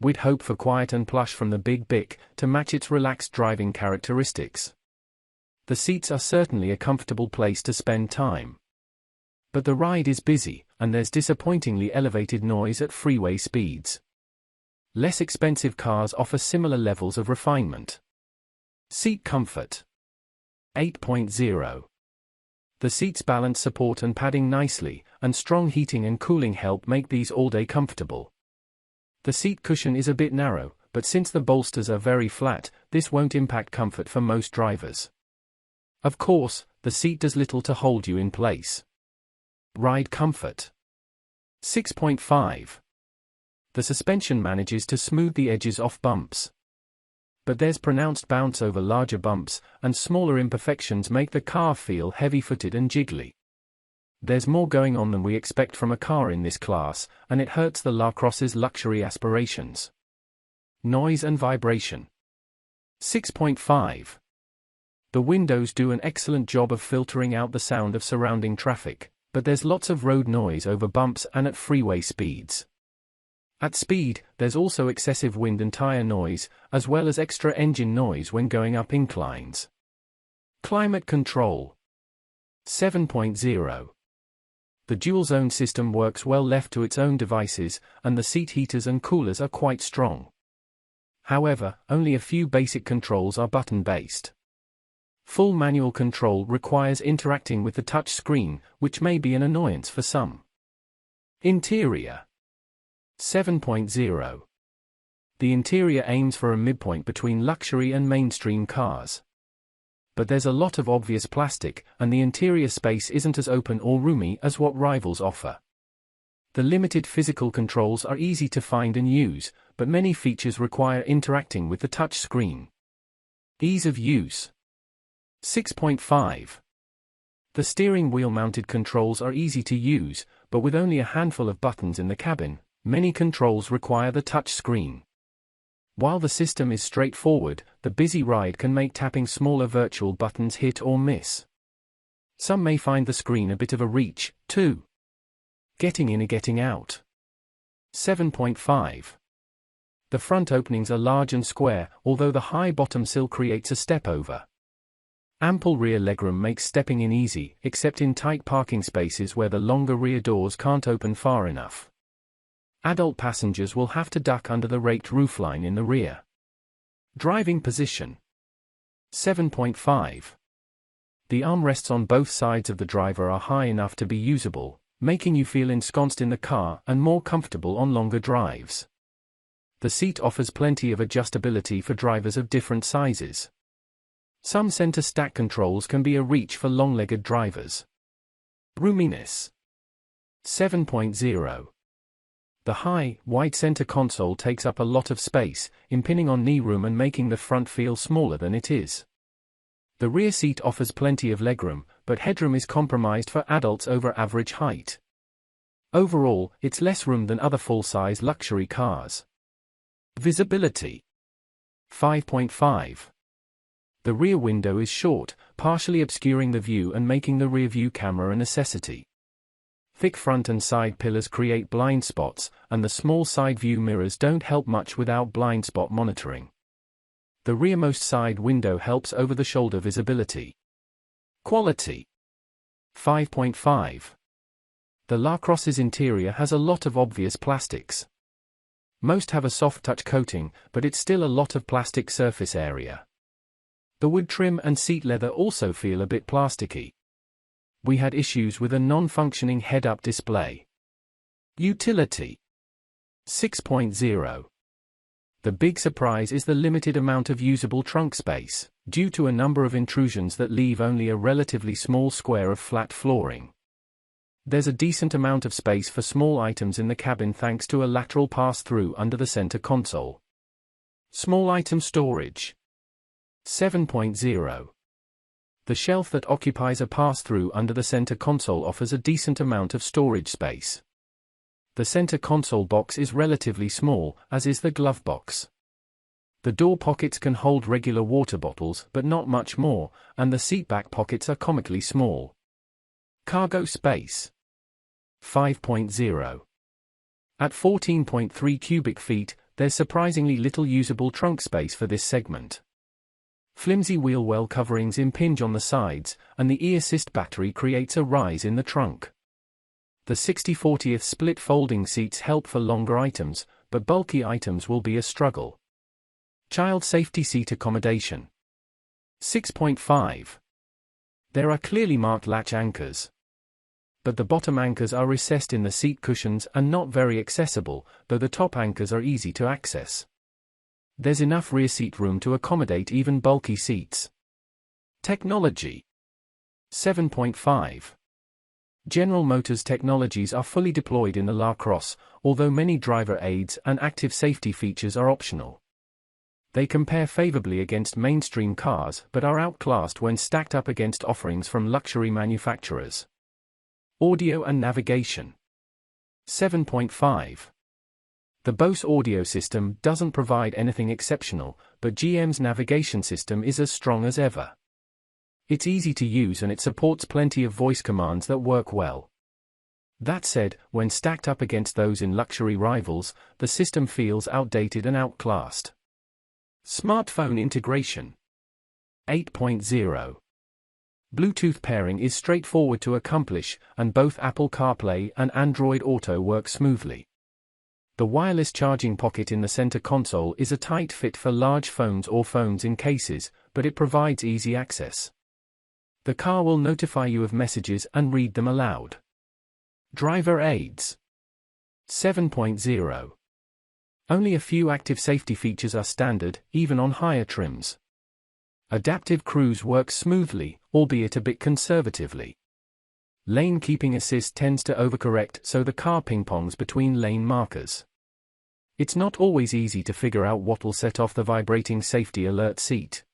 We'd hope for quiet and plush from the big BIC to match its relaxed driving characteristics. The seats are certainly a comfortable place to spend time. But the ride is busy, and there's disappointingly elevated noise at freeway speeds. Less expensive cars offer similar levels of refinement. Seat comfort. 8.0. The seats balance support and padding nicely, and strong heating and cooling help make these all-day comfortable. The seat cushion is a bit narrow, but since the bolsters are very flat, this won't impact comfort for most drivers. Of course, the seat does little to hold you in place. Ride comfort. 6.5. The suspension manages to smooth the edges off bumps. But there's pronounced bounce over larger bumps, and smaller imperfections make the car feel heavy-footed and jiggly. There's more going on than we expect from a car in this class, and it hurts the LaCrosse's luxury aspirations. Noise and vibration. 6.5. The windows do an excellent job of filtering out the sound of surrounding traffic, but there's lots of road noise over bumps and at freeway speeds. At speed, there's also excessive wind and tire noise, as well as extra engine noise when going up inclines. Climate control. 7.0. The dual-zone system works well left to its own devices, and the seat heaters and coolers are quite strong. However, only a few basic controls are button-based. Full manual control requires interacting with the touch screen, which may be an annoyance for some. Interior. 7.0. The interior aims for a midpoint between luxury and mainstream cars. But there's a lot of obvious plastic, and the interior space isn't as open or roomy as what rivals offer. The limited physical controls are easy to find and use, but many features require interacting with the touch screen. Ease of use. 6.5. The steering wheel mounted controls are easy to use, but with only a handful of buttons in the cabin, many controls require the touch screen. While the system is straightforward, the busy ride can make tapping smaller virtual buttons hit or miss. Some may find the screen a bit of a reach, too. Getting in and getting out. 7.5. The front openings are large and square, although the high bottom sill creates a step over. Ample rear legroom makes stepping in easy, except in tight parking spaces where the longer rear doors can't open far enough. Adult passengers will have to duck under the raked roofline in the rear. Driving position. 7.5. The armrests on both sides of the driver are high enough to be usable, making you feel ensconced in the car and more comfortable on longer drives. The seat offers plenty of adjustability for drivers of different sizes. Some center stack controls can be a reach for long-legged drivers. Roominess. 7.0. The high, wide center console takes up a lot of space, impinging on knee room and making the front feel smaller than it is. The rear seat offers plenty of legroom, but headroom is compromised for adults over average height. Overall, it's less room than other full-size luxury cars. Visibility. 5.5. The rear window is short, partially obscuring the view and making the rear view camera a necessity. Thick front and side pillars create blind spots, and the small side view mirrors don't help much without blind spot monitoring. The rearmost side window helps over-the-shoulder visibility. Quality. 5.5. The La Crosse's interior has a lot of obvious plastics. Most have a soft touch coating, but it's still a lot of plastic surface area. The wood trim and seat leather also feel a bit plasticky. We had issues with a non-functioning head-up display. Utility. 6.0. The big surprise is the limited amount of usable trunk space, due to a number of intrusions that leave only a relatively small square of flat flooring. There's a decent amount of space for small items in the cabin thanks to a lateral pass-through under the center console. Small item storage. 7.0. The shelf that occupies a pass-through under the center console offers a decent amount of storage space. The center console box is relatively small, as is the glove box. The door pockets can hold regular water bottles but not much more, and the seatback pockets are comically small. Cargo space. 5.0. At 14.3 cubic feet, there's surprisingly little usable trunk space for this segment. Flimsy wheel well coverings impinge on the sides, and the e-assist battery creates a rise in the trunk. The 60/40 split folding seats help for longer items, but bulky items will be a struggle. Child safety seat accommodation. 6.5. There are clearly marked latch anchors. But the bottom anchors are recessed in the seat cushions and not very accessible, though the top anchors are easy to access. There's enough rear seat room to accommodate even bulky seats. Technology. 7.5. General Motors technologies are fully deployed in the La Crosse, although many driver aids and active safety features are optional. They compare favorably against mainstream cars but are outclassed when stacked up against offerings from luxury manufacturers. Audio and navigation. 7.5. The Bose audio system doesn't provide anything exceptional, but GM's navigation system is as strong as ever. It's easy to use and it supports plenty of voice commands that work well. That said, when stacked up against those in luxury rivals, the system feels outdated and outclassed. Smartphone integration. 8.0. Bluetooth pairing is straightforward to accomplish, and both Apple CarPlay and Android Auto work smoothly. The wireless charging pocket in the center console is a tight fit for large phones or phones in cases, but it provides easy access. The car will notify you of messages and read them aloud. Driver aids. 7.0. Only a few active safety features are standard, even on higher trims. Adaptive cruise works smoothly, albeit a bit conservatively. Lane keeping assist tends to overcorrect so the car ping-pongs between lane markers. It's not always easy to figure out what will set off the vibrating safety alert seat.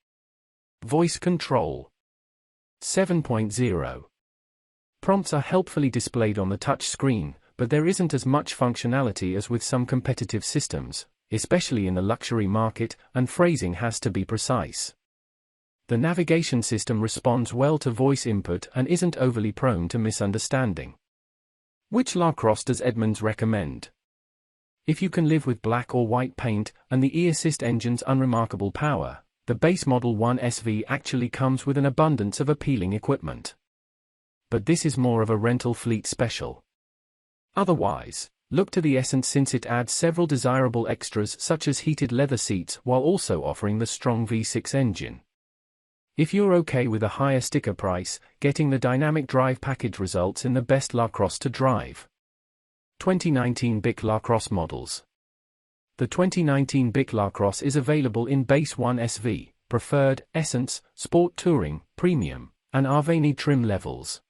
Voice control. 7.0. Prompts are helpfully displayed on the touch screen, but there isn't as much functionality as with some competitive systems, especially in the luxury market, and phrasing has to be precise. The navigation system responds well to voice input and isn't overly prone to misunderstanding. Which Lacrosse does Edmunds recommend? If you can live with black or white paint and the e-assist engine's unremarkable power, the base model 1 SV actually comes with an abundance of appealing equipment. But this is more of a rental fleet special. Otherwise, look to the Essence since it adds several desirable extras such as heated leather seats while also offering the strong V6 engine. If you're okay with a higher sticker price, getting the dynamic drive package results in the best Lacrosse to drive. 2019 BIC Lacrosse models. The 2019 BIC Lacrosse is available in Base 1 SV, Preferred, Essence, Sport Touring, Premium, and Arvani trim levels.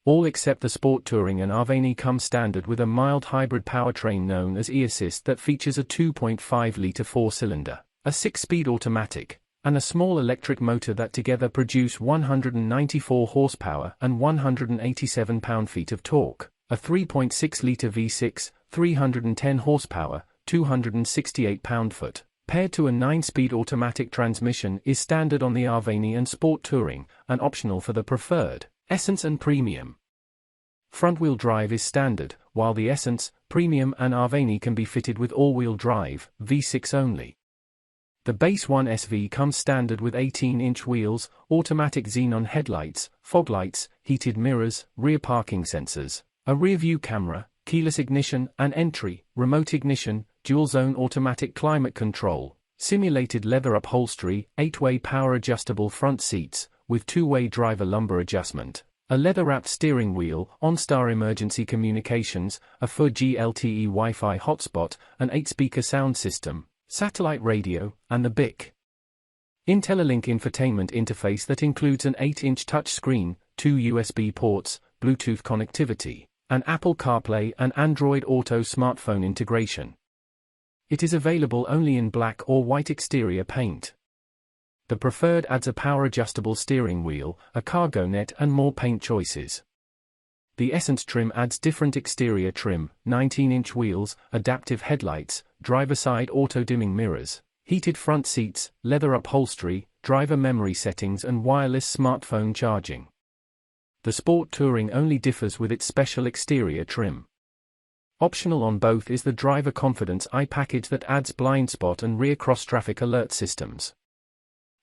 All except the Sport Touring and Arvani come standard with a mild hybrid powertrain known as e-assist that features a 2.5-litre 4-cylinder, a 6-speed automatic, and a small electric motor that together produce 194 horsepower and 187 pound-feet of torque, a 3.6-litre V6, 310 horsepower, 268 pound-foot, paired to a 9-speed automatic transmission is standard on the Arvani and Sport Touring, and optional for the Preferred, Essence and Premium. Front-wheel drive is standard, while the Essence, Premium and Arvani can be fitted with all-wheel drive, V6 only. The Base 1 SV comes standard with 18-inch wheels, automatic xenon headlights, fog lights, heated mirrors, rear parking sensors, a rear-view camera, keyless ignition and entry, remote ignition, dual-zone automatic climate control, simulated leather upholstery, 8-way power-adjustable front seats, with 2-way driver lumbar adjustment, a leather-wrapped steering wheel, OnStar emergency communications, a 4G LTE Wi-Fi hotspot, an 8-speaker sound system, satellite radio, and the BIC IntelliLink infotainment interface that includes an 8-inch touchscreen, 2 USB ports, Bluetooth connectivity, and Apple CarPlay and Android Auto smartphone integration. It is available only in black or white exterior paint. The Preferred adds a power-adjustable steering wheel, a cargo net and more paint choices. The Essence trim adds different exterior trim, 19-inch wheels, adaptive headlights, driver-side auto-dimming mirrors, heated front seats, leather upholstery, driver memory settings and wireless smartphone charging. The Sport Touring only differs with its special exterior trim. Optional on both is the Driver Confidence Eye package that adds blind spot and rear cross-traffic alert systems.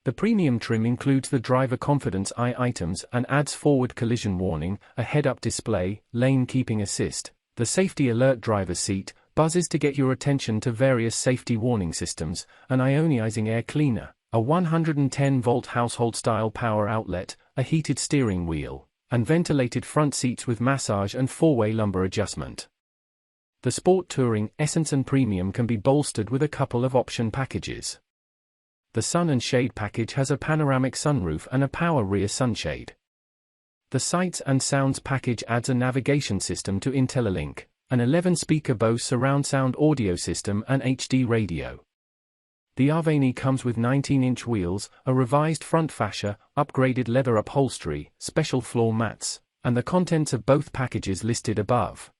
The Premium trim includes the Driver Confidence Eye items and adds forward collision warning, a head-up display, lane keeping assist, the Safety Alert driver's seat, buzzes to get your attention to various safety warning systems, an ionizing air cleaner, a 110-volt household-style power outlet, a heated steering wheel, and ventilated front seats with massage and 4-way lumbar adjustment. The Sport Touring, Essence and Premium can be bolstered with a couple of option packages. The Sun and Shade package has a panoramic sunroof and a power rear sunshade. The Sights and Sounds package adds a navigation system to IntelliLink, an 11-speaker Bose surround sound audio system and HD radio. The Arvani comes with 19-inch wheels, a revised front fascia, upgraded leather upholstery, special floor mats, and the contents of both packages listed above.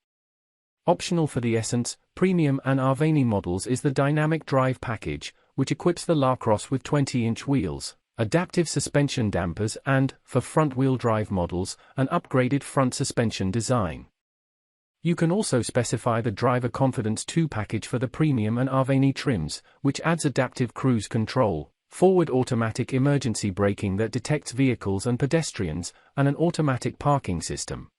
Optional for the Essence, Premium and Arvani models is the Dynamic Drive package, which equips the Lacrosse with 20-inch wheels, adaptive suspension dampers and, for front-wheel drive models, an upgraded front suspension design. You can also specify the Driver Confidence 2 package for the Premium and Arvani trims, which adds adaptive cruise control, forward automatic emergency braking that detects vehicles and pedestrians, and an automatic parking system.